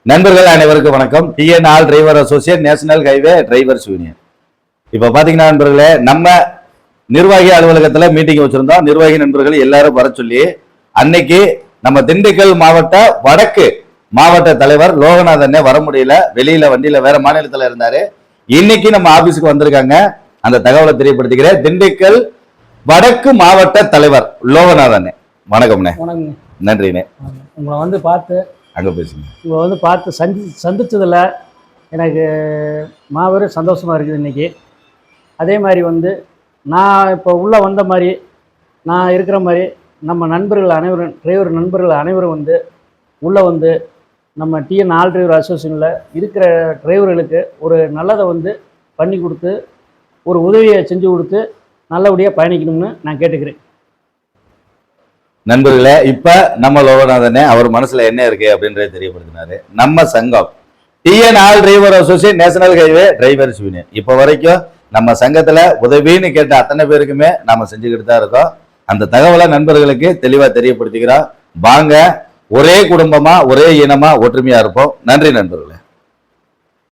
நண்பர்கள் அனைவருக்கும் வணக்கம். TN all driver associate national highway drivers union. இப்ப பாத்தீங்கன்னா நண்பர்களே, நம்ம நிர்வாகி அலுவலகத்துல மீட்டிங் வச்சிருந்தோம். நிர்வாகி நண்பர்கள் எல்லாரும் வர சொல்லி, அன்னைக்கு நம்ம திண்டுக்கல் மாவட்ட வடக்கு மாவட்ட தலைவர் லோகநாதனே வர முடியல, வெளியில வண்டியில வேற மாநிலத்துல இருந்தாரு. இன்னைக்கு நம்ம ஆபீஸுக்கு வந்திருக்காங்க. அந்த தகவலை தெரியப்படுத்திக்கிறேன். திண்டுக்கல் வடக்கு மாவட்ட தலைவர் லோகநாதனே, வணக்கம்ண்ணே. நன்றிண்ணே. உங்களை வந்து பார்த்து அங்கே பேசுங்க. உங்களை வந்து பார்த்து சந்திச்சதில் எனக்கு மாபெரும் சந்தோஷமாக இருக்குது இன்றைக்கி. அதே மாதிரி வந்து நான் இப்போ உள்ளே வந்த மாதிரி நான் இருக்கிற மாதிரி நம்ம நண்பர்கள் அனைவரும், டிரைவர் நண்பர்கள் அனைவரும் வந்து உள்ளே வந்து நம்ம டிஎன் ஆல் டிரைவர் அசோசியேஷனில் இருக்கிற டிரைவர்களுக்கு ஒரு நல்லதை வந்து பண்ணி கொடுத்து, ஒரு உதவியை செஞ்சு கொடுத்து நல்லபடியாக பயணிக்கணும்னு நான் கேட்டுக்கிறேன். நண்பர்களே, இப்ப நம்ம லோகநாதனே அவர் மனசுல என்ன இருக்கு அப்படின்றத தெரியப்படுத்தினாரு. நம்ம சங்கம் TN all driver associate national highway drivers union இப்ப வரைக்கும் நம்ம சங்கத்துல உதவின்னு கேட்ட அத்தனை பேருக்குமே நாம செஞ்சுக்கிட்டு தான் இருக்கோம். அந்த தகவலை நண்பர்களுக்கு தெளிவா தெரியப்படுத்திக்கிறோம். வாங்க, ஒரே குடும்பமா ஒரே இனமா ஒற்றுமையா இருப்போம். நன்றி நண்பர்களே.